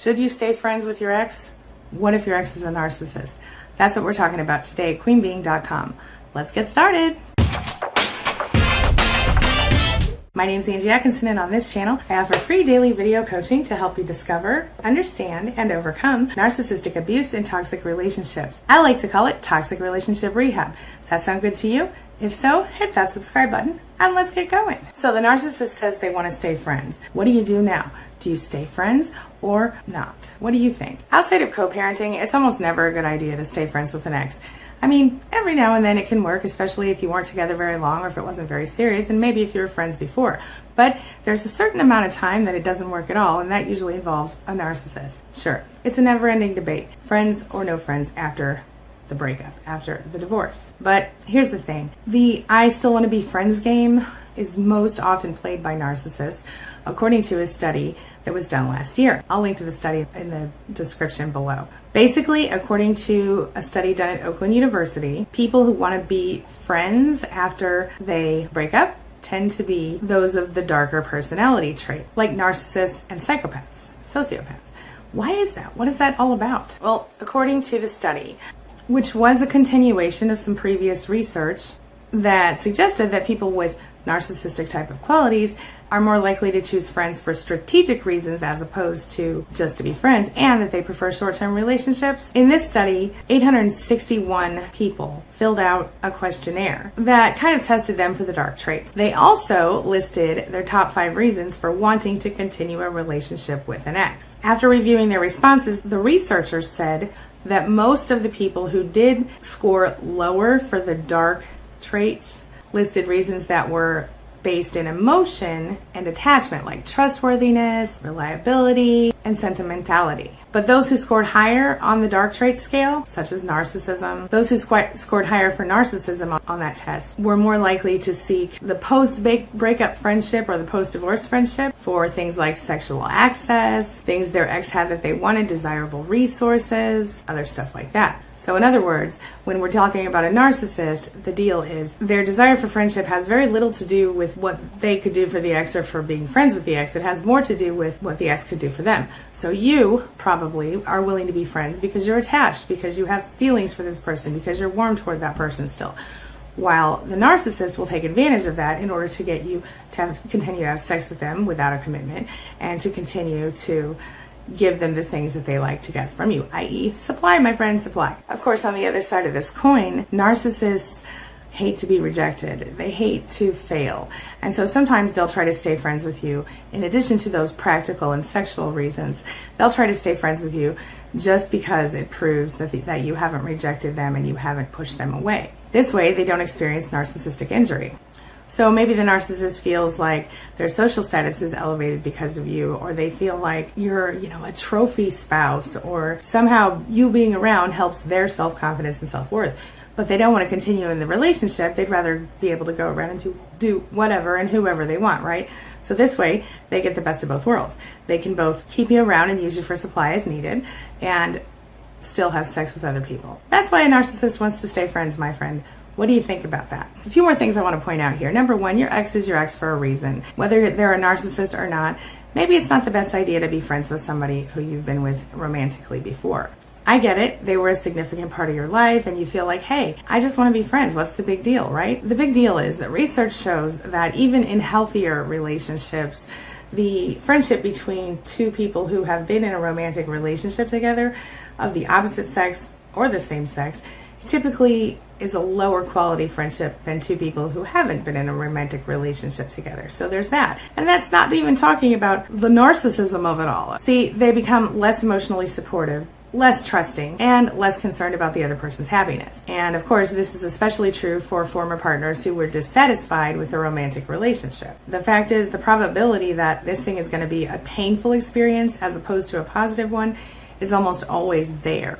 Should you stay friends with your ex? What if your ex is a narcissist? That's what we're talking about today at queenbeing.com. Let's get started. My name is Angie Atkinson, and on this channel, I offer free daily video coaching to help you discover, understand, and overcome narcissistic abuse and toxic relationships. I like to call it toxic relationship rehab. Does that sound good to you? If so, hit that subscribe button and let's get going. So the narcissist says they want to stay friends. What do you do now? Do you stay friends or not? What do you think? Outside of co-parenting, it's almost never a good idea to stay friends with an ex. I mean, every now and then it can work, especially if you weren't together very long or if it wasn't very serious, and maybe if you were friends before. But there's a certain amount of time that it doesn't work at all, and that usually involves a narcissist. Sure, it's a never-ending debate, friends or no friends after the breakup, after the divorce. But here's the thing. The I still want to be friends game is most often played by narcissists, according to a study that was done last year. I'll link to the study in the description below. Basically, according to a study done at Oakland University, people who want to be friends after they break up tend to be those of the darker personality trait, like narcissists and psychopaths, sociopaths. Why is that? What is that all about? Well, according to the study, which was a continuation of some previous research that suggested that people with narcissistic type of qualities are more likely to choose friends for strategic reasons as opposed to just to be friends, and that they prefer short-term relationships. In this study, 861 people filled out a questionnaire that kind of tested them for the dark traits. They also listed their top 5 reasons for wanting to continue a relationship with an ex. After reviewing their responses, the researchers said that most of the people who did score lower for the dark traits listed reasons that were based in emotion and attachment, like trustworthiness, reliability, and sentimentality. But those who scored higher on the dark trait scale, such as narcissism, those who scored higher for narcissism on that test were more likely to seek the post-breakup friendship or the post-divorce friendship for things like sexual access, things their ex had that they wanted, desirable resources, other stuff like that. So in other words, when we're talking about a narcissist, the deal is their desire for friendship has very little to do with what they could do for the ex or for being friends with the ex. It has more to do with what the ex could do for them. So you probably are willing to be friends because you're attached, because you have feelings for this person, because you're warm toward that person still. While the narcissist will take advantage of that in order to get you to continue to have sex with them without a commitment and to continue to give them the things that they like to get from you, i.e. supply, my friend, supply. Of course, on the other side of this coin, narcissists hate to be rejected. They hate to fail. And so sometimes they'll try to stay friends with you. In addition to those practical and sexual reasons, they'll try to stay friends with you just because it proves that you haven't rejected them and you haven't pushed them away. This way, they don't experience narcissistic injury. So maybe the narcissist feels like their social status is elevated because of you, or they feel like you're, a trophy spouse, or somehow you being around helps their self-confidence and self-worth. But they don't want to continue in the relationship. They'd rather be able to go around and do whatever and whoever they want, right? So this way, they get the best of both worlds. They can both keep you around and use you for supply as needed, and still have sex with other people. That's why a narcissist wants to stay friends, my friend. What do you think about that? A few more things I want to point out here. Number one, your ex is your ex for a reason. Whether they're a narcissist or not, maybe it's not the best idea to be friends with somebody who you've been with romantically before. I get it. They were a significant part of your life and you feel like, hey, I just want to be friends. What's the big deal, right? The big deal is that research shows that even in healthier relationships, the friendship between two people who have been in a romantic relationship together of the opposite sex or the same sex typically is a lower quality friendship than two people who haven't been in a romantic relationship together. So there's that. And that's not even talking about the narcissism of it all. See, they become less emotionally supportive, less trusting, and less concerned about the other person's happiness. And of course, this is especially true for former partners who were dissatisfied with the romantic relationship. The fact is, the probability that this thing is going to be a painful experience as opposed to a positive one is almost always there.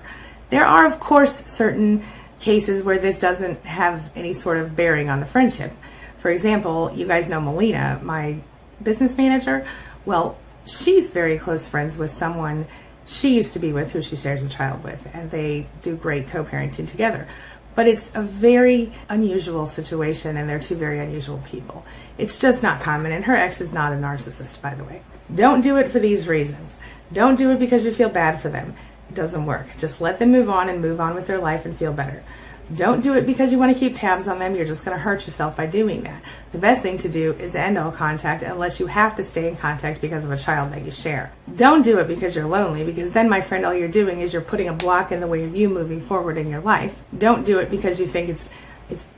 There are, of course, certain cases where this doesn't have any sort of bearing on the friendship. For example, you guys know Melina, my business manager. Well, she's very close friends with someone she used to be with, who she shares a child with, and they do great co-parenting together. But it's a very unusual situation, and they're two very unusual people. It's just not common, and her ex is not a narcissist, by the way. Don't do it for these reasons. Don't do it because you feel bad for them. It doesn't work. Just let them move on and move on with their life and feel better. Don't do it because you want to keep tabs on them. You're just going to hurt yourself by doing that. The best thing to do is end all contact unless you have to stay in contact because of a child that you share. Don't do it because you're lonely, because then, my friend, all you're doing is you're putting a block in the way of you moving forward in your life. Don't do it because you think it's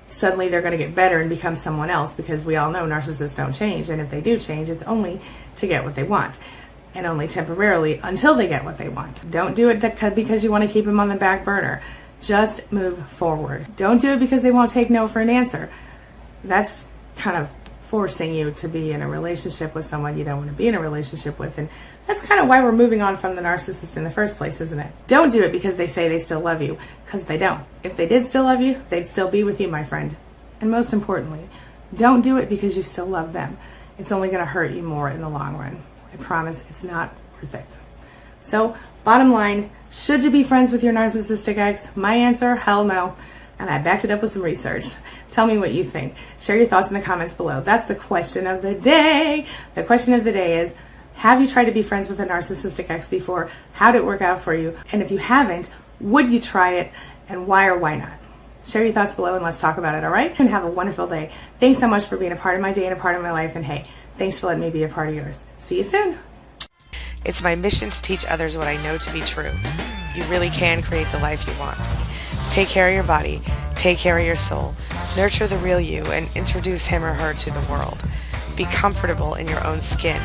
suddenly they're going to get better and become someone else, because we all know narcissists don't change, and if they do change, it's only to get what they want, and only temporarily until they get what they want. Don't do it because you want to keep them on the back burner. Just move forward. Don't do it because they won't take no for an answer. That's kind of forcing you to be in a relationship with someone you don't want to be in a relationship with, and that's kind of why we're moving on from the narcissist in the first place, isn't it? Don't do it because they say they still love you, because they don't. If they did still love you, they'd still be with you, my friend. And most importantly, don't do it because you still love them. It's only going to hurt you more in the long run. I promise it's not worth it. So, bottom line, should you be friends with your narcissistic ex? My answer, hell no. And I backed it up with some research. Tell me what you think. Share your thoughts in the comments below. That's the question of the day. The question of the day is, have you tried to be friends with a narcissistic ex before? How did it work out for you? And if you haven't, would you try it? And why or why not? Share your thoughts below and let's talk about it, all right? And have a wonderful day. Thanks so much for being a part of my day and a part of my life. And hey, thanks for letting me be a part of yours. See you soon. It's my mission to teach others what I know to be true. You really can create the life you want. Take care of your body, take care of your soul, nurture the real you, and introduce him or her to the world. Be comfortable in your own skin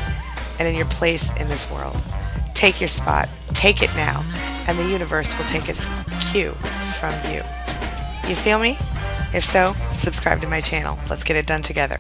and in your place in this world. Take your spot, take it now, and the universe will take its cue from you. You feel me? If so, subscribe to my channel. Let's get it done together.